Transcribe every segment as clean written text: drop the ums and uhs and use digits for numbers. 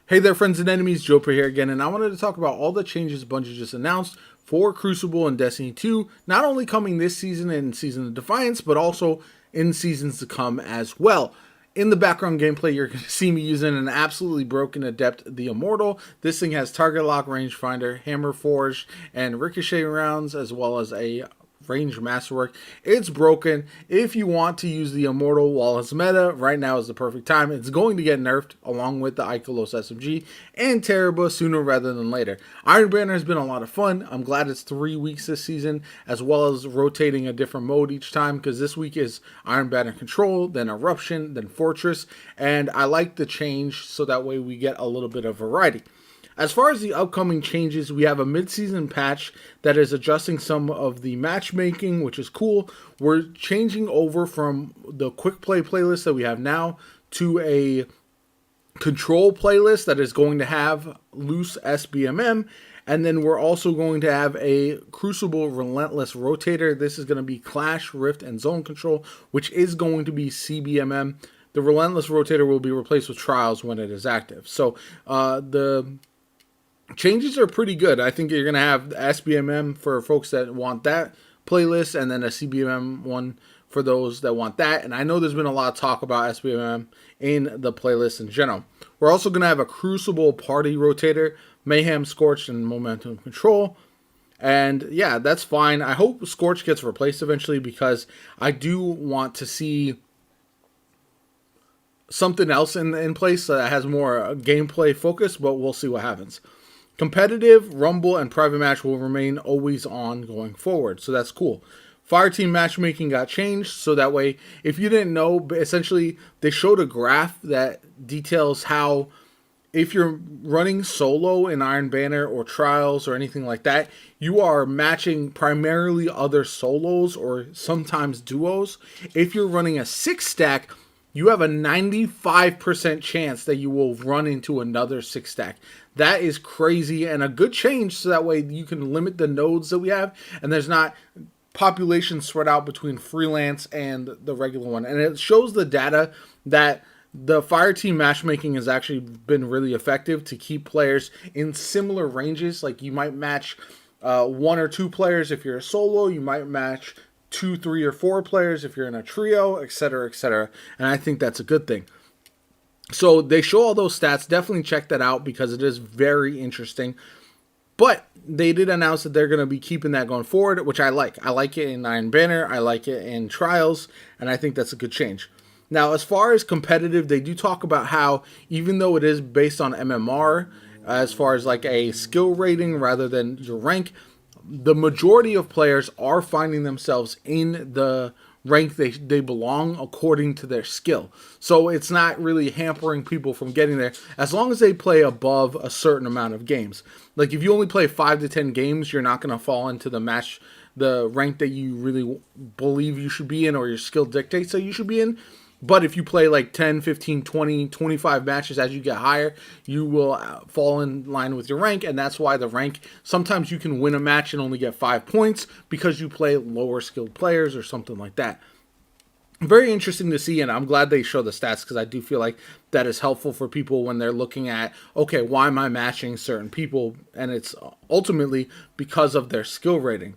Hey there, friends and enemies, JoPa here again, and I wanted to talk about all the changes Bungie just announced for Crucible and Destiny 2, not only coming this season in Season of Defiance, but also in seasons to come as well. In the background gameplay, you're going to see me using an absolutely broken Adept the Immortal. This thing has target lock, rangefinder, hammer forge, and ricochet rounds, as well as a range masterwork. It's broken. If you want to use the Immortal while it's meta, right now is the perfect time. It's going to get nerfed along with the Ikelos SMG and Terriba sooner rather than later. Iron Banner has been a lot of fun. I'm glad it's 3 weeks this season, as well as rotating a different mode each time, because this week is Iron Banner Control, then Eruption, then Fortress, and I like the change so that way we get a little bit of variety. As far as the upcoming changes, we have a mid-season patch that is adjusting some of the matchmaking, which is cool. We're changing over from the quick play playlist that we have now to a control playlist that is going to have loose SBMM. And then we're also going to have a Crucible Relentless Rotator. This is going to be Clash, Rift, and Zone Control, which is going to be CBMM. The Relentless Rotator will be replaced with Trials when it is active. So the changes are pretty good. I think you're going to have SBMM for folks that want that playlist, and then a CBMM one for those that want that. And I know there's been a lot of talk about SBMM in the playlist in general. We're also going to have a Crucible Party Rotator, Mayhem, Scorched, and Momentum Control. And yeah, that's fine. I hope Scorch gets replaced eventually, because I do want to see something else in place that has more gameplay focus, but we'll see what happens. Competitive, Rumble, and Private Match will remain always on going forward, so that's cool. Fireteam Matchmaking got changed, so that way, if you didn't know, essentially, they showed a graph that details how, if you're running solo in Iron Banner or Trials or anything like that, you are matching primarily other solos or sometimes duos. If you're running a 6-stack, you have a 95% chance that you will run into another 6-stack. That is crazy, and a good change, so that way you can limit the nodes that we have, and there's not population spread out between freelance and the regular one. And it shows the data that the Fireteam Matchmaking has actually been really effective to keep players in similar ranges. Like, you might match 1 or 2 players if you're a solo, you might match 2, 3, or 4 players if you're in a trio, etc., etc. And I think that's a good thing. So they show all those stats. Definitely check that out, because it is very interesting. But they did announce that they're going to be keeping that going forward, which I like. I like it in Iron Banner. I like it in Trials. And I think that's a good change. Now, as far as competitive, they do talk about how, even though it is based on MMR, as far as like a skill rating rather than your rank, the majority of players are finding themselves in the rank they belong according to their skill. So it's not really hampering people from getting there, as long as they play above a certain amount of games. Like, if you only play 5 to 10 games, you're not going to fall into the rank that you really believe you should be in, or your skill dictates that you should be in. But if you play like 10, 15, 20, 25 matches, as you get higher, you will fall in line with your rank. And that's why the rank, sometimes you can win a match and only get 5 points because you play lower skilled players or something like that. Very interesting to see, and I'm glad they show the stats, because I do feel like that is helpful for people when they're looking at, okay, why am I matching certain people? And it's ultimately because of their skill rating.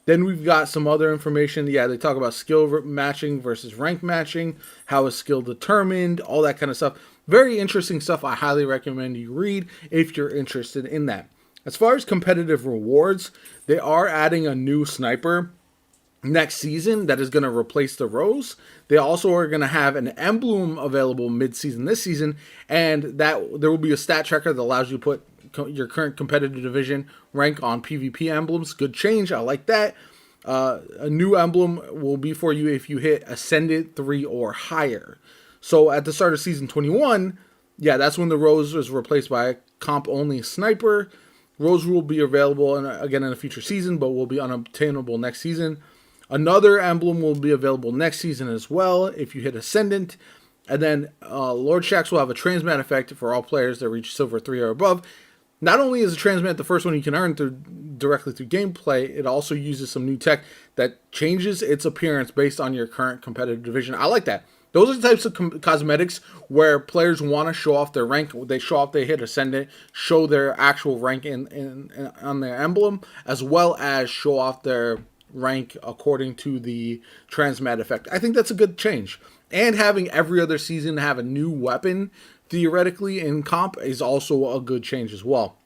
Then we've got some other information. Yeah, they talk about skill matching versus rank matching, how is skill determined, all that kind of stuff. Very interesting stuff. I highly recommend you read if you're interested in that. As far as competitive rewards, they are adding a new sniper next season that is going to replace the Rose. They also are going to have an emblem available mid-season this season, and that there will be a stat tracker that allows you to put your current competitive division rank on PvP emblems. Good change. I like that. A new emblem will be for you if you hit Ascendant 3 or higher. So at the start of Season 21, yeah, that's when the Rose was replaced by a comp-only sniper. Rose will be available again in a future season, but will be unobtainable next season. Another emblem will be available next season as well if you hit Ascendant. And then Lord Shaxx will have a transmat effect for all players that reach Silver 3 or above. Not only is a transmat the first one you can earn directly through gameplay, it also uses some new tech that changes its appearance based on your current competitive division. I like that. Those are the types of cosmetics where players want to show off their rank. They show off they hit Ascendant, show their actual rank on their emblem, as well as show off their rank according to the transmat effect. I think that's a good change. And having every other season have a new weapon, theoretically, in comp is also a good change as well.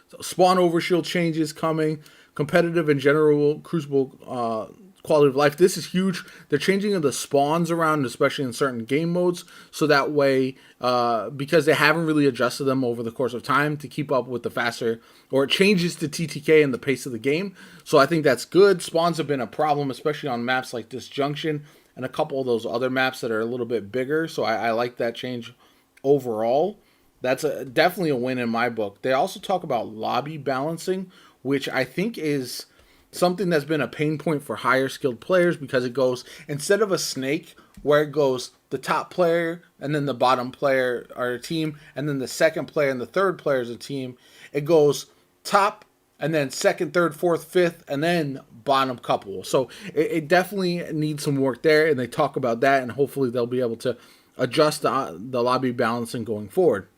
So spawn overshield changes coming. Competitive and general Crucible quality of life. This is huge. They're changing the spawns around, especially in certain game modes, so that way, because they haven't really adjusted them over the course of time to keep up with the faster, or it changes to TTK and the pace of the game. So I think that's good. Spawns have been a problem, especially on maps like Disjunction and a couple of those other maps that are a little bit bigger. So I like that change overall. That's definitely a win in my book. They also talk about lobby balancing, which I think is something that's been a pain point for higher skilled players, because it goes, instead of a snake where it goes the top player and then the bottom player are a team, and then the second player and the third player is a team, it goes top and then second, third, fourth, fifth, and then bottom couple. So it definitely needs some work there, and they talk about that, and hopefully they'll be able to adjust the lobby balancing going forward.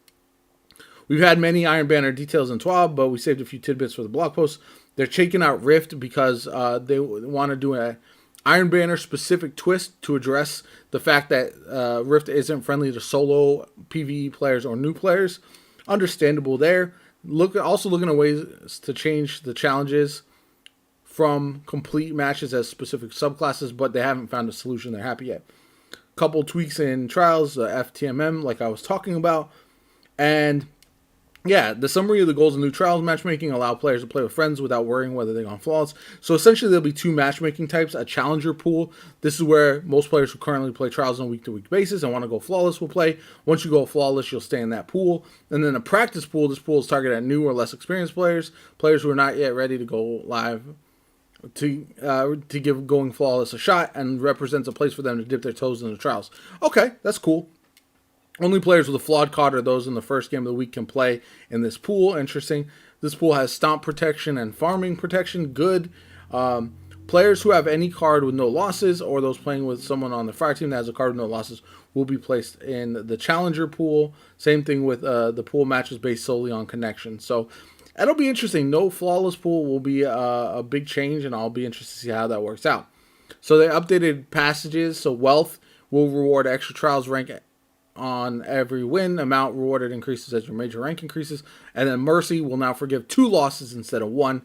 We've had many Iron Banner details in 12, but we saved a few tidbits for the blog post. They're taking out Rift because they want to do a Iron Banner specific twist to address the fact that Rift isn't friendly to solo PvE players or new players. Understandable there. Also looking at ways to change the challenges from complete matches as specific subclasses, but they haven't found a solution they're happy yet. Couple tweaks in trials, FTMM, like I was talking about, and yeah, the summary of the goals of new trials matchmaking allow players to play with friends without worrying whether they're on flawless. So essentially there'll be two matchmaking types, a challenger pool. This is where most players who currently play trials on a week-to-week basis and want to go flawless will play. Once you go flawless, you'll stay in that pool. And then a practice pool, this pool is targeted at new or less experienced players who are not yet ready to go live, to give going flawless a shot, and represents a place for them to dip their toes in the trials. Okay, that's cool. Only players with a flawed card or those in the first game of the week can play in this pool. Interesting. This pool has stomp protection and farming protection. Good. Players who have any card with no losses, or those playing with someone on the fire team that has a card with no losses, will be placed in the challenger pool. Same thing with the pool matches based solely on connection. So that'll be interesting. No flawless pool will be a big change, and I'll be interested to see how that works out. So they updated passages. So wealth will reward extra trials rank on every win. Amount rewarded increases as your major rank increases. And then mercy will now forgive 2 losses instead of 1.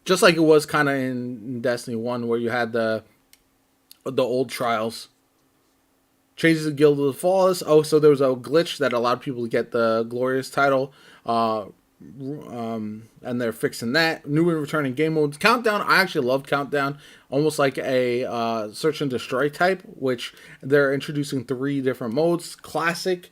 Just like it was kind of in Destiny 1 where you had the old trials. Changes the Guild of the Flawless. Oh, so there was a glitch that allowed people to get the Glorious title. And they're fixing that. New and returning game modes. Countdown, I actually loved Countdown. Almost like a search and destroy type, which they're introducing 3 different modes. Classic,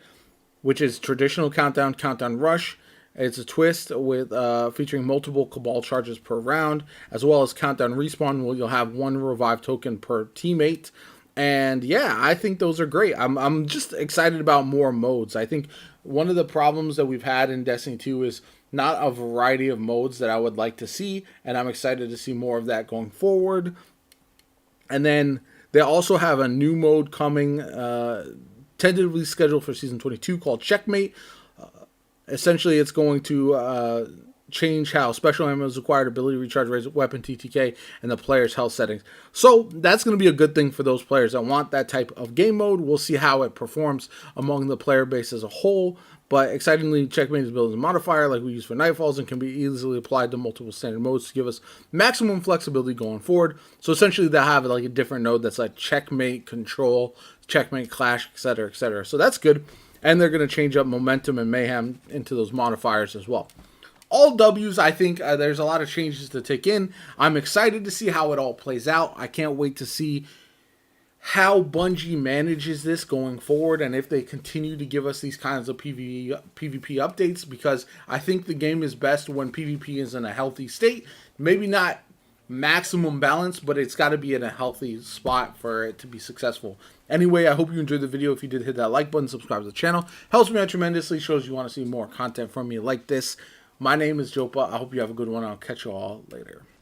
which is traditional Countdown, Countdown Rush. It's a twist with featuring multiple Cabal charges per round, as well as Countdown Respawn, where you'll have 1 revive token per teammate. And yeah, I think those are great. I'm just excited about more modes. I think one of the problems that we've had in Destiny 2 is not a variety of modes that I would like to see, and I'm excited to see more of that going forward. And then they also have a new mode coming, tentatively scheduled for Season 22, called Checkmate. Essentially, it's going to change how special ammo is required, ability to recharge, raise weapon TTK, and the player's health settings. So that's going to be a good thing for those players that want that type of game mode. We'll see how it performs among the player base as a whole. But excitingly, Checkmate is built as a modifier like we use for Nightfalls and can be easily applied to multiple standard modes to give us maximum flexibility going forward. So essentially, they'll have like a different node that's like Checkmate, Control, Checkmate, Clash, etc., etc. So that's good. And they're going to change up Momentum and Mayhem into those modifiers as well. All W's, I think there's a lot of changes to take in. I'm excited to see how it all plays out. I can't wait to see how Bungie manages this going forward, and if they continue to give us these kinds of PvP updates, because I think the game is best when PvP is in a healthy state. Maybe not maximum balance, but it's got to be in a healthy spot for it to be successful. Anyway, I hope you enjoyed the video. If you did, hit that like button, subscribe to the channel. Helps me out tremendously, shows you want to see more content from me like this. My name is JoPa. I hope you have a good one. I'll catch you all later.